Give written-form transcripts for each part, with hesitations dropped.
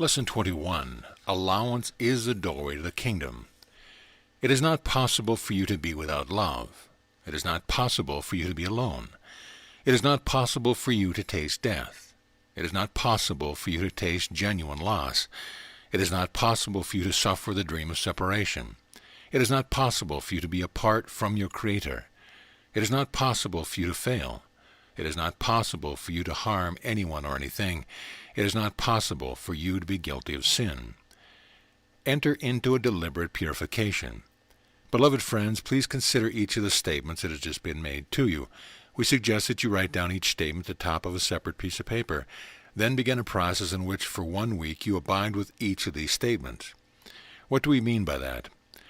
Lesson 21. Allowance is the doorway to the kingdom. It is not possible for you to be without love. It is not possible for you to be alone. It is not possible for you to taste death. It is not possible for you to taste genuine loss. It is not possible for you to suffer the dream of separation. It is not possible for you to be apart from your Creator. It is not possible for you to fail. It is not possible for you to harm anyone or anything. It is not possible for you to be guilty of sin. Enter into a deliberate purification. Beloved friends, please consider each of the statements that has just been made to you. We suggest that you write down each statement at the top of a separate piece of paper. Then begin a process in which for 1 week you abide with each of these statements. What do we mean by that?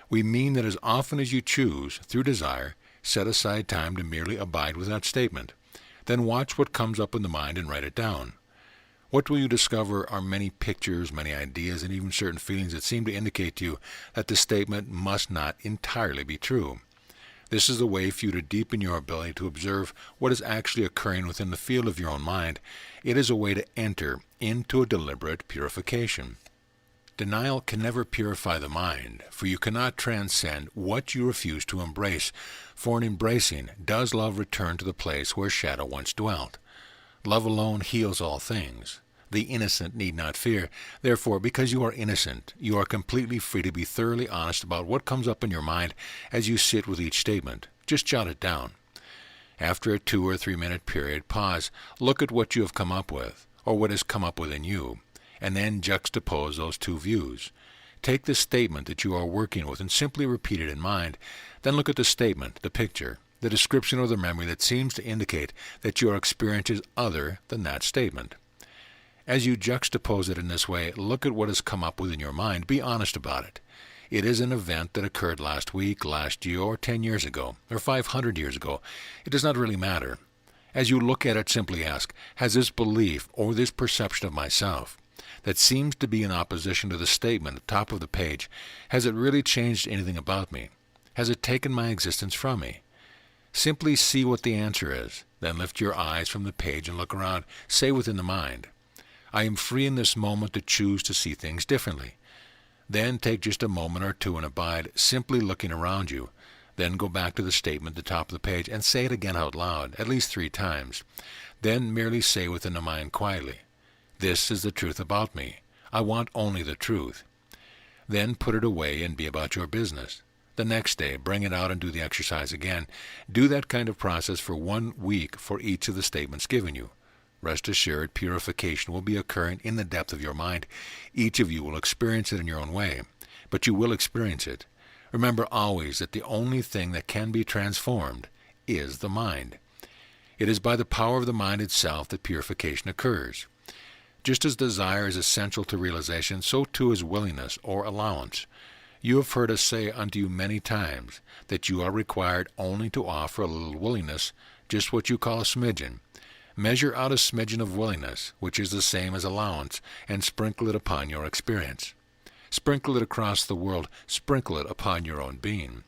We mean that as often as you choose, through desire, set aside time to merely abide with that statement. Then watch what comes up in the mind and write it down. What will you discover are many pictures, many ideas, and even certain feelings that seem to indicate to you that the statement must not entirely be true. This is a way for you to deepen your ability to observe what is actually occurring within the field of your own mind. It is a way to enter into a deliberate purification. Denial can never purify the mind, for you cannot transcend what you refuse to embrace. For in embracing, does love return to the place where shadow once dwelt. Love alone heals all things. The innocent need not fear. Therefore, because you are innocent, you are completely free to be thoroughly honest about what comes up in your mind as you sit with each statement. Just jot it down. After a 2 or 3 minute period, pause, look at what you have come up with, or what has come up within you, and then juxtapose those two views. Take the statement that you are working with and simply repeat it in mind. Then look at the statement, the picture, the description or the memory that seems to indicate that your experience is other than that statement. As you juxtapose it in this way, look at what has come up within your mind. Be honest about it. It is an event that occurred last week, last year, or 10 years ago, or 500 years ago. It does not really matter. As you look at it, simply ask, has this belief or this perception of myself that seems to be in opposition to the statement at the top of the page, has it really changed anything about me? Has it taken my existence from me? Simply see what the answer is. Then lift your eyes from the page and look around. Say within the mind, I am free in this moment to choose to see things differently. Then take just a moment or two and abide, simply looking around you. Then go back to the statement at the top of the page and say it again out loud, at least 3 times. Then merely say within the mind quietly, this is the truth about me. I want only the truth. Then put it away and be about your business. The next day, bring it out and do the exercise again. Do that kind of process for 1 week for each of the statements given you. Rest assured, purification will be occurring in the depth of your mind. Each of you will experience it in your own way, but you will experience it. Remember always that the only thing that can be transformed is the mind. It is by the power of the mind itself that purification occurs. Just as desire is essential to realization, so too is willingness or allowance. You have heard us say unto you many times that you are required only to offer a little willingness, just what you call a smidgen. Measure out a smidgen of willingness, which is the same as allowance, and sprinkle it upon your experience. Sprinkle it across the world. Sprinkle it upon your own being.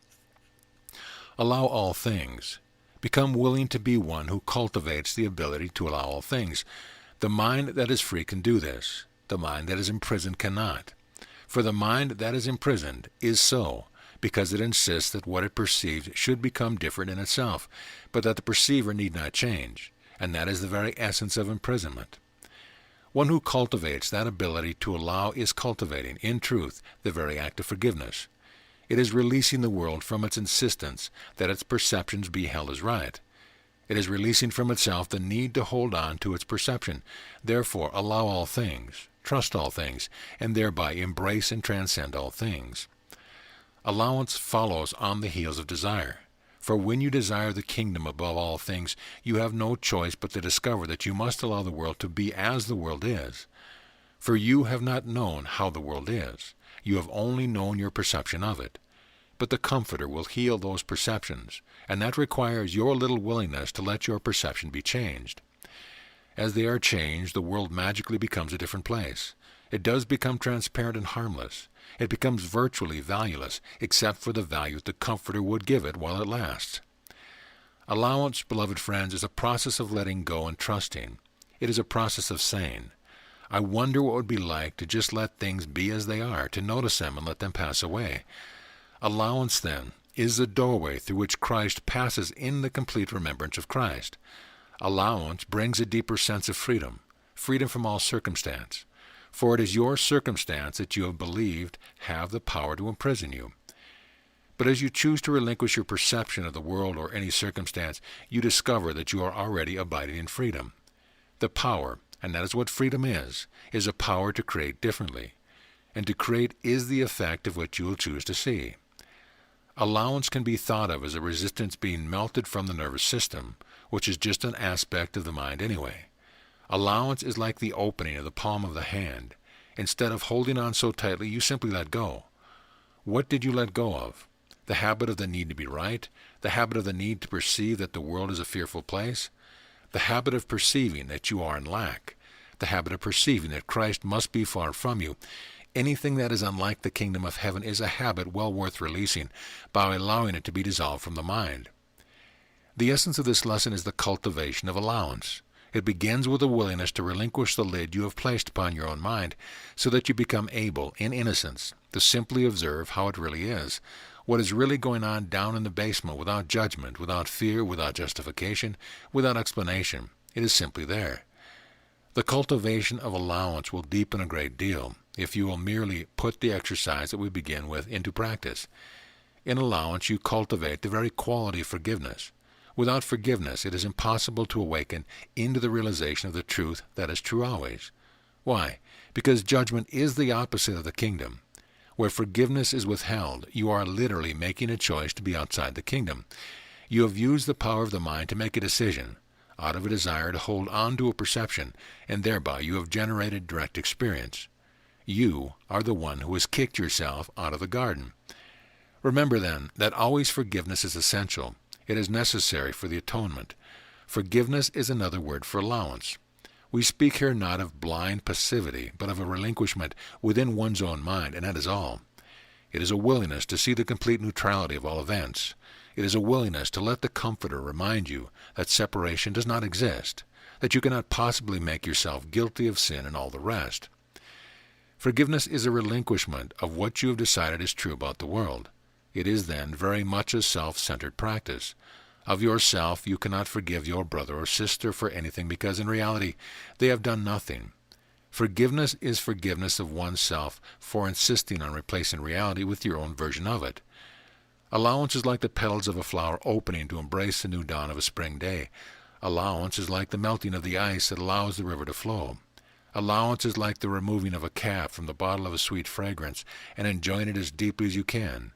Allow all things. Become willing to be one who cultivates the ability to allow all things. The mind that is free can do this. The mind that is imprisoned cannot. For the mind that is imprisoned is so, because it insists that what it perceives should become different in itself, but that the perceiver need not change, and that is the very essence of imprisonment. One who cultivates that ability to allow is cultivating, in truth, the very act of forgiveness. It is releasing the world from its insistence that its perceptions be held as right. It is releasing from itself the need to hold on to its perception. Therefore, allow all things, trust all things, and thereby embrace and transcend all things. Allowance follows on the heels of desire. For when you desire the kingdom above all things, you have no choice but to discover that you must allow the world to be as the world is. For you have not known how the world is. You have only known your perception of it. But the Comforter will heal those perceptions, and that requires your little willingness to let your perception be changed. As they are changed, the world magically becomes a different place. It does become transparent and harmless. It becomes virtually valueless, except for the value the Comforter would give it while it lasts. Allowance, beloved friends, is a process of letting go and trusting. It is a process of saying, I wonder what it would be like to just let things be as they are, to notice them and let them pass away. Allowance, then, is the doorway through which Christ passes in the complete remembrance of Christ. Allowance brings a deeper sense of freedom, freedom from all circumstance. For it is your circumstance that you have believed have the power to imprison you. But as you choose to relinquish your perception of the world or any circumstance, you discover that you are already abiding in freedom. The power, and that is what freedom is a power to create differently. And to create is the effect of what you will choose to see. Allowance can be thought of as a resistance being melted from the nervous system, which is just an aspect of the mind anyway. Allowance is like the opening of the palm of the hand. Instead of holding on so tightly, you simply let go. What did you let go of? The habit of the need to be right? The habit of the need to perceive that the world is a fearful place? The habit of perceiving that you are in lack? The habit of perceiving that Christ must be far from you? Anything that is unlike the kingdom of heaven is a habit well worth releasing by allowing it to be dissolved from the mind. The essence of this lesson is the cultivation of allowance. It begins with a willingness to relinquish the lid you have placed upon your own mind so that you become able, in innocence, to simply observe how it really is, what is really going on down in the basement without judgment, without fear, without justification, without explanation. It is simply there. The cultivation of allowance will deepen a great deal if you will merely put the exercise that we begin with into practice. In allowance, you cultivate the very quality of forgiveness. Without forgiveness, it is impossible to awaken into the realization of the truth that is true always. Why? Because judgment is the opposite of the kingdom. Where forgiveness is withheld, you are literally making a choice to be outside the kingdom. You have used the power of the mind to make a decision, out of a desire to hold on to a perception, and thereby you have generated direct experience. You are the one who has kicked yourself out of the garden. Remember, then, that always forgiveness is essential. It is necessary for the atonement. Forgiveness is another word for allowance. We speak here not of blind passivity, but of a relinquishment within one's own mind, and that is all. It is a willingness to see the complete neutrality of all events. It is a willingness to let the Comforter remind you that separation does not exist, that you cannot possibly make yourself guilty of sin and all the rest. Forgiveness is a relinquishment of what you have decided is true about the world. It is then very much a self-centered practice. Of yourself you cannot forgive your brother or sister for anything because in reality they have done nothing. Forgiveness is forgiveness of oneself for insisting on replacing reality with your own version of it. Allowance is like the petals of a flower opening to embrace the new dawn of a spring day. Allowance is like the melting of the ice that allows the river to flow. Allowance is like the removing of a cap from the bottle of a sweet fragrance and enjoying it as deeply as you can.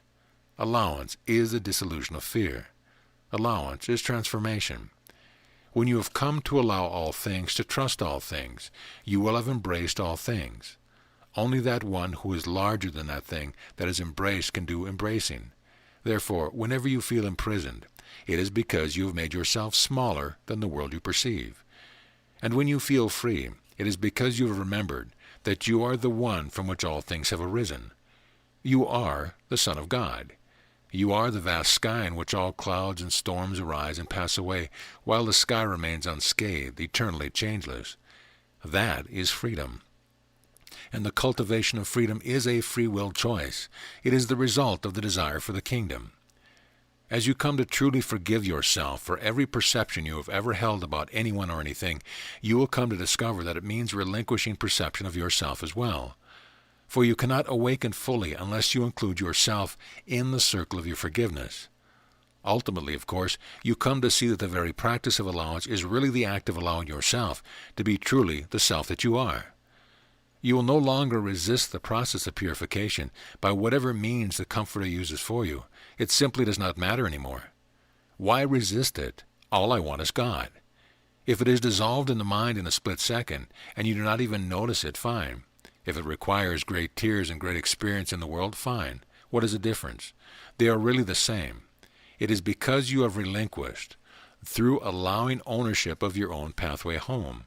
Allowance is the dissolution of fear. Allowance is transformation. When you have come to allow all things, to trust all things, you will have embraced all things. Only that one who is larger than that thing that is embraced can do embracing. Therefore, whenever you feel imprisoned, it is because you have made yourself smaller than the world you perceive. And when you feel free, it is because you have remembered that you are the one from which all things have arisen. You are the Son of God. You are the vast sky in which all clouds and storms arise and pass away, while the sky remains unscathed, eternally changeless. That is freedom. And the cultivation of freedom is a free will choice. It is the result of the desire for the kingdom. As you come to truly forgive yourself for every perception you have ever held about anyone or anything, you will come to discover that it means relinquishing perception of yourself as well. For you cannot awaken fully unless you include yourself in the circle of your forgiveness. Ultimately, of course, you come to see that the very practice of allowance is really the act of allowing yourself to be truly the self that you are. You will no longer resist the process of purification by whatever means the Comforter uses for you. It simply does not matter anymore. Why resist it? All I want is God. If it is dissolved in the mind in a split second, and you do not even notice it, fine. If it requires great tears and great experience in the world, fine. What is the difference? They are really the same. It is because you have relinquished, through allowing ownership of your own pathway home.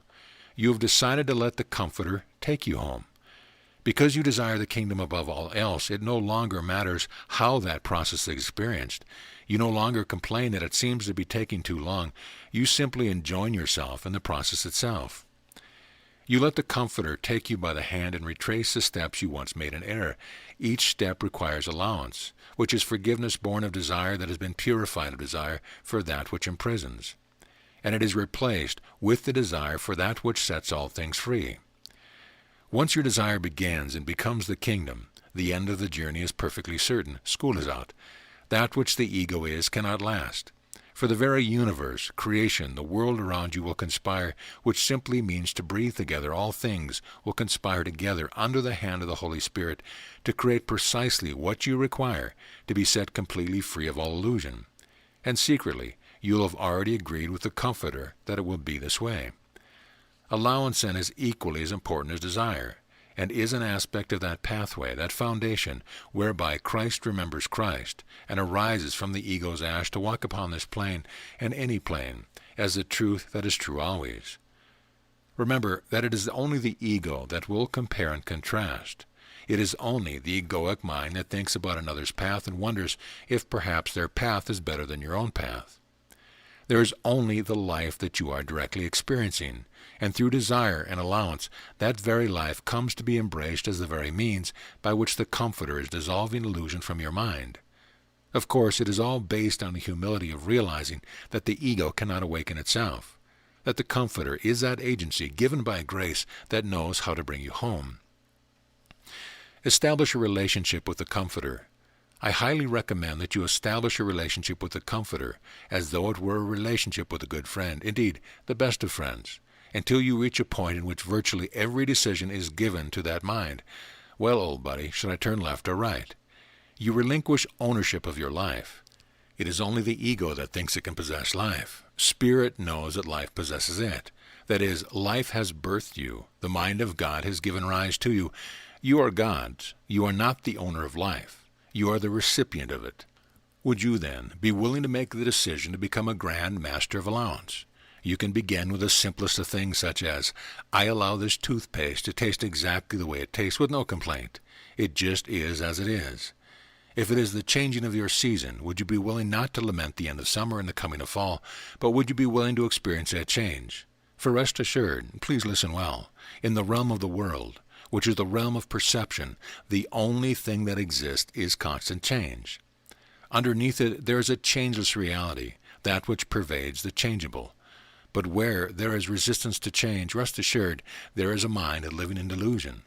You have decided to let the Comforter take you home. Because you desire the kingdom above all else, it no longer matters how that process is experienced. You no longer complain that it seems to be taking too long. You simply enjoy yourself in the process itself. You let the Comforter take you by the hand and retrace the steps you once made in error. Each step requires allowance, which is forgiveness born of desire that has been purified of desire for that which imprisons. And it is replaced with the desire for that which sets all things free. Once your desire begins and becomes the kingdom, the end of the journey is perfectly certain. School is out. That which the ego is cannot last. For the very universe, creation, the world around you will conspire, which simply means to breathe together. All things will conspire together under the hand of the Holy Spirit to create precisely what you require to be set completely free of all illusion. And secretly, you'll have already agreed with the Comforter that it will be this way. Allowance then is equally as important as desire, and is an aspect of that pathway, that foundation, whereby Christ remembers Christ, and arises from the ego's ash to walk upon this plane, and any plane, as the truth that is true always. Remember that it is only the ego that will compare and contrast. It is only the egoic mind that thinks about another's path and wonders if perhaps their path is better than your own path. There is only the life that you are directly experiencing, and through desire and allowance, that very life comes to be embraced as the very means by which the Comforter is dissolving illusion from your mind. Of course, it is all based on the humility of realizing that the ego cannot awaken itself, that the Comforter is that agency given by grace that knows how to bring you home. Establish a relationship with the Comforter. I highly recommend that you establish a relationship with the Comforter as though it were a relationship with a good friend, indeed, the best of friends, until you reach a point in which virtually every decision is given to that mind. Well, old buddy, should I turn left or right? You relinquish ownership of your life. It is only the ego that thinks it can possess life. Spirit knows that life possesses it. That is, life has birthed you. The mind of God has given rise to you. You are God's. You are not the owner of life. You are the recipient of it. Would you, then, be willing to make the decision to become a grand master of allowance? You can begin with the simplest of things, such as, I allow this toothpaste to taste exactly the way it tastes with no complaint. It just is as it is. If it is the changing of your season, would you be willing not to lament the end of summer and the coming of fall, but would you be willing to experience that change? For rest assured, please listen well, in the realm of the world, which is the realm of perception, the only thing that exists is constant change. Underneath it, there is a changeless reality, that which pervades the changeable. But where there is resistance to change, rest assured, there is a mind living in delusion.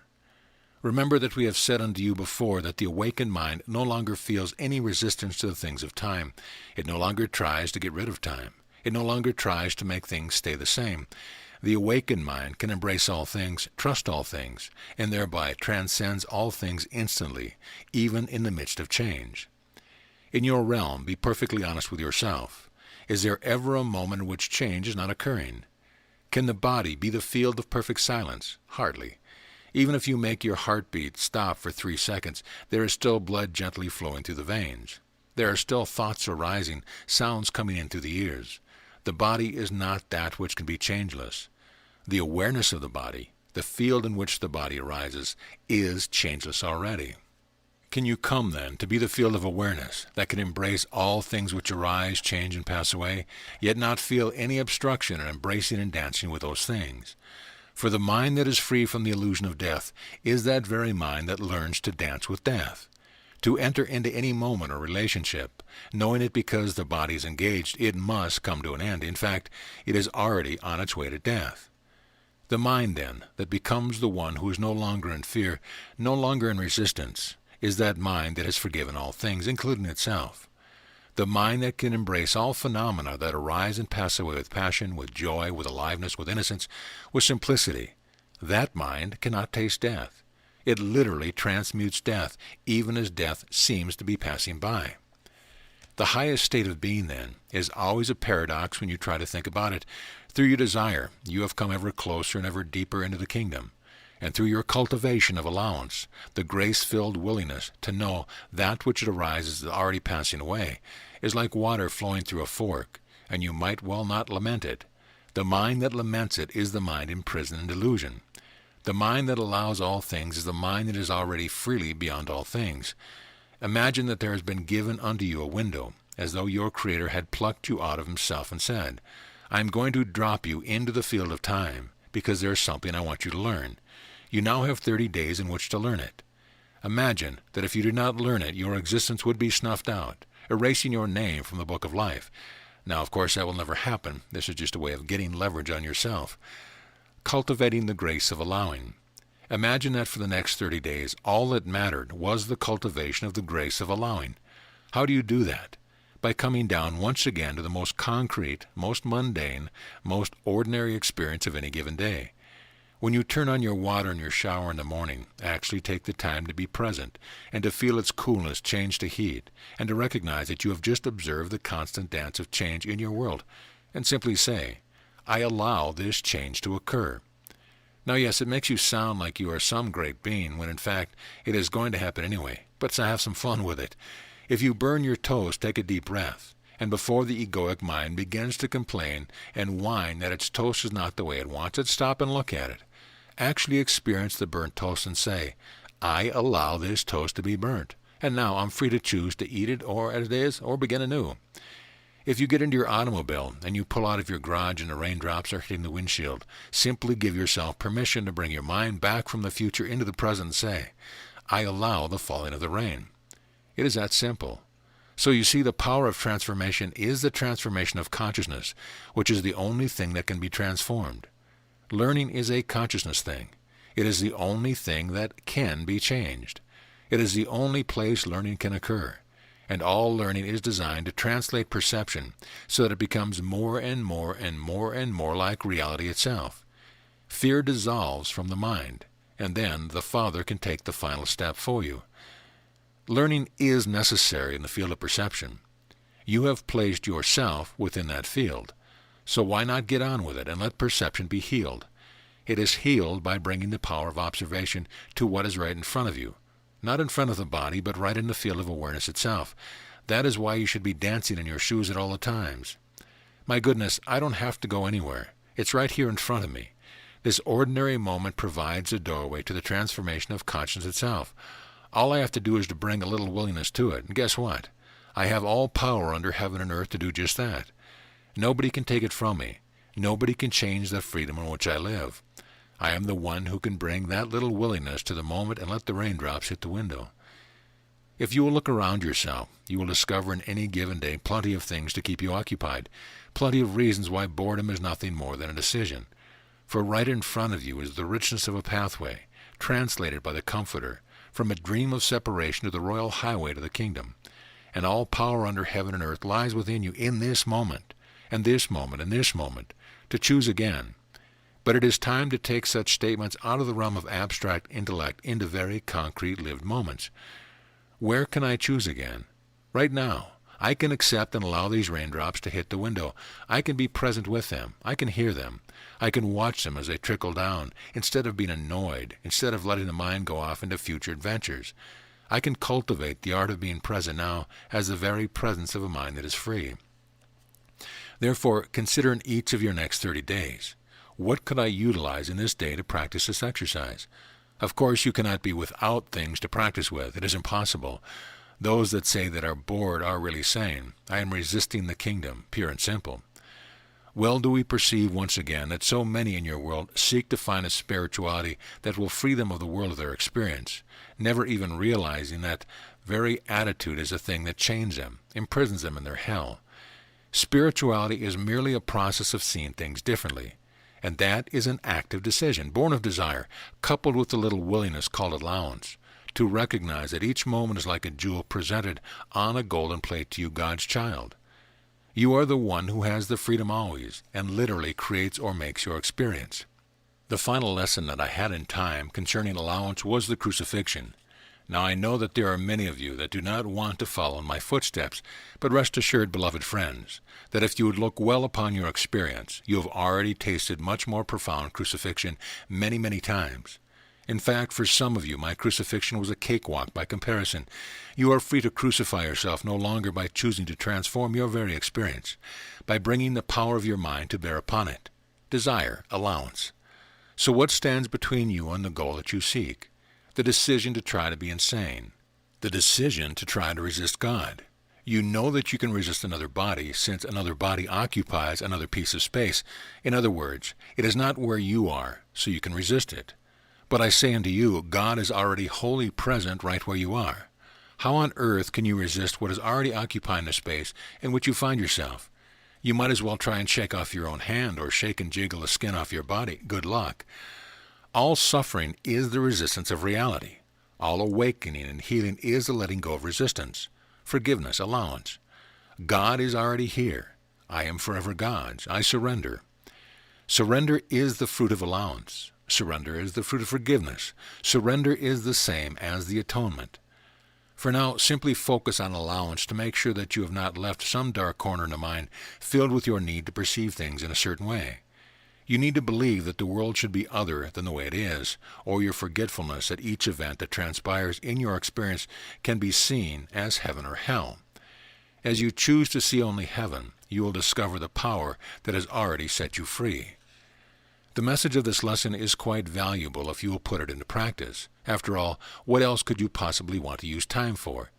Remember that we have said unto you before that the awakened mind no longer feels any resistance to the things of time. It no longer tries to get rid of time. It no longer tries to make things stay the same. The awakened mind can embrace all things, trust all things, and thereby transcends all things instantly, even in the midst of change. In your realm, be perfectly honest with yourself. Is there ever a moment in which change is not occurring? Can the body be the field of perfect silence? Hardly. Even if you make your heartbeat stop for 3 seconds, there is still blood gently flowing through the veins. There are still thoughts arising, sounds coming in through the ears. The body is not that which can be changeless. The awareness of the body, the field in which the body arises, is changeless already. Can you come, then, to be the field of awareness that can embrace all things which arise, change, and pass away, yet not feel any obstruction in embracing and dancing with those things? For the mind that is free from the illusion of death is that very mind that learns to dance with death. To enter into any moment or relationship, knowing it because the body is engaged, it must come to an end. In fact, it is already on its way to death. The mind, then, that becomes the one who is no longer in fear, no longer in resistance, is that mind that has forgiven all things, including itself. The mind that can embrace all phenomena that arise and pass away with passion, with joy, with aliveness, with innocence, with simplicity. That mind cannot taste death. It literally transmutes death, even as death seems to be passing by. The highest state of being, then, is always a paradox when you try to think about it. Through your desire, you have come ever closer and ever deeper into the kingdom. And through your cultivation of allowance, the grace-filled willingness to know that which it arises is already passing away, is like water flowing through a fork, and you might well not lament it. The mind that laments it is the mind imprisoned in delusion. The mind that allows all things is the mind that is already freely beyond all things. Imagine that there has been given unto you a window, as though your Creator had plucked you out of himself and said, I am going to drop you into the field of time, because there's something I want you to learn. You now have 30 days in which to learn it. Imagine that if you did not learn it, your existence would be snuffed out, erasing your name from the book of life. Now, of course, that will never happen. This is just a way of getting leverage on yourself. Cultivating the grace of allowing. Imagine that for the next 30 days, all that mattered was the cultivation of the grace of allowing. How do you do that? By coming down once again to the most concrete, most mundane, most ordinary experience of any given day. When you turn on your water in your shower in the morning, actually take the time to be present and to feel its coolness change to heat, and to recognize that you have just observed the constant dance of change in your world, and simply say, I allow this change to occur. Now, yes, it makes you sound like you are some great being, when in fact it is going to happen anyway, but have some fun with it. If you burn your toast, take a deep breath, and before the egoic mind begins to complain and whine that its toast is not the way it wants it, stop and look at it. Actually experience the burnt toast and say, I allow this toast to be burnt, and now I'm free to choose to eat it or as it is, or begin anew. If you get into your automobile and you pull out of your garage and the raindrops are hitting the windshield, simply give yourself permission to bring your mind back from the future into the present and say, I allow the falling of the rain. It is that simple. So you see, the power of transformation is the transformation of consciousness, which is the only thing that can be transformed. Learning is a consciousness thing. It is the only thing that can be changed. It is the only place learning can occur. And all learning is designed to translate perception so that it becomes more and more and more and more like reality itself. Fear dissolves from the mind, and then the Father can take the final step for you. Learning is necessary in the field of perception. You have placed yourself within that field, so why not get on with it and let perception be healed? It is healed by bringing the power of observation to what is right in front of you. Not in front of the body, but right in the field of awareness itself. That is why you should be dancing in your shoes at all the times. My goodness, I don't have to go anywhere. It's right here in front of me. This ordinary moment provides a doorway to the transformation of conscience itself. All I have to do is to bring a little willingness to it, and guess what? I have all power under heaven and earth to do just that. Nobody can take it from me. Nobody can change the freedom in which I live. I am the one who can bring that little willingness to the moment and let the raindrops hit the window. If you will look around yourself, you will discover in any given day plenty of things to keep you occupied, plenty of reasons why boredom is nothing more than a decision. For right in front of you is the richness of a pathway, translated by the Comforter, from a dream of separation to the royal highway to the kingdom. And all power under heaven and earth lies within you in this moment, and this moment, and this moment, to choose again. But it is time to take such statements out of the realm of abstract intellect into very concrete lived moments. Where can I choose again? Right now. I can accept and allow these raindrops to hit the window. I can be present with them. I can hear them. I can watch them as they trickle down, instead of being annoyed, instead of letting the mind go off into future adventures. I can cultivate the art of being present now as the very presence of a mind that is free. Therefore, consider in each of your next 30 days, what could I utilize in this day to practice this exercise? Of course, you cannot be without things to practice with. It is impossible. Those that say that are bored are really saying, I am resisting the kingdom, pure and simple. Well do we perceive once again that so many in your world seek to find a spirituality that will free them of the world of their experience, never even realizing that very attitude is a thing that chains them, imprisons them in their hell. Spirituality is merely a process of seeing things differently, and that is an active decision, born of desire, coupled with a little willingness called allowance, to recognize that each moment is like a jewel presented on a golden plate to you, God's child. You are the one who has the freedom always, and literally creates or makes your experience. The final lesson that I had in time concerning allowance was the crucifixion. Now I know that there are many of you that do not want to follow in my footsteps, but rest assured, beloved friends, that if you would look well upon your experience, you have already tasted much more profound crucifixion many, many times. In fact, for some of you, my crucifixion was a cakewalk by comparison. You are free to crucify yourself no longer by choosing to transform your very experience, by bringing the power of your mind to bear upon it. Desire, allowance. So what stands between you and the goal that you seek? The decision to try to be insane. The decision to try to resist God. You know that you can resist another body, since another body occupies another piece of space. In other words, it is not where you are, so you can resist it. But I say unto you, God is already wholly present right where you are. How on earth can you resist what is already occupying the space in which you find yourself? You might as well try and shake off your own hand or shake and jiggle the skin off your body. Good luck. All suffering is the resistance of reality. All awakening and healing is the letting go of resistance. Forgiveness, allowance. God is already here. I am forever God's. I surrender. Surrender is the fruit of allowance. Surrender is the fruit of forgiveness. Surrender is the same as the atonement. For now, simply focus on allowance to make sure that you have not left some dark corner in the mind filled with your need to perceive things in a certain way. You need to believe that the world should be other than the way it is, or your forgetfulness that each event that transpires in your experience can be seen as heaven or hell. As you choose to see only heaven, you will discover the power that has already set you free. The message of this lesson is quite valuable if you will put it into practice. After all, what else could you possibly want to use time for?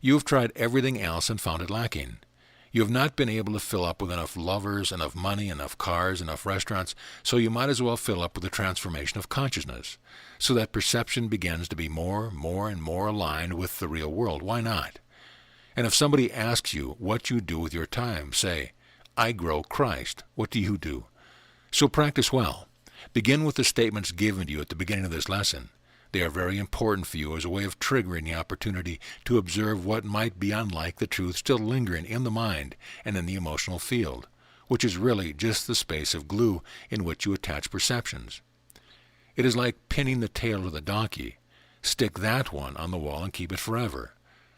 You have tried everything else and found it lacking. You have not been able to fill up with enough lovers, enough money, enough cars, enough restaurants, so you might as well fill up with the transformation of consciousness, so that perception begins to be more and more aligned with the real world. Why not? And if somebody asks you what you do with your time, say, I grow Christ. What do you do? So practice well. Begin with the statements given to you at the beginning of this lesson. They are very important for you as a way of triggering the opportunity to observe what might be unlike the truth still lingering in the mind and in the emotional field, which is really just the space of glue in which you attach perceptions. It is like pinning the tail of the donkey. Stick that one on the wall and keep it forever.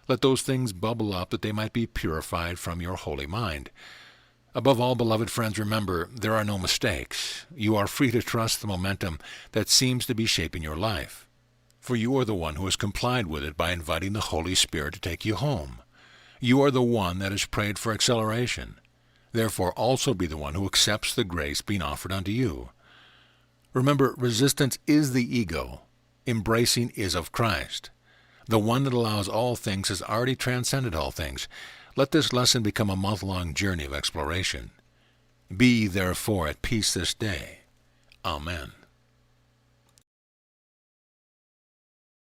Let those things bubble up that they might be purified from your holy mind. Above all, beloved friends, remember, there are no mistakes. You are free to trust the momentum that seems to be shaping your life. For you are the one who has complied with it by inviting the Holy Spirit to take you home. You are the one that has prayed for acceleration. Therefore, also be the one who accepts the grace being offered unto you. Remember, resistance is the ego. Embracing is of Christ. The one that allows all things has already transcended all things. Let this lesson become a month-long journey of exploration. Be, therefore, at peace this day. Amen.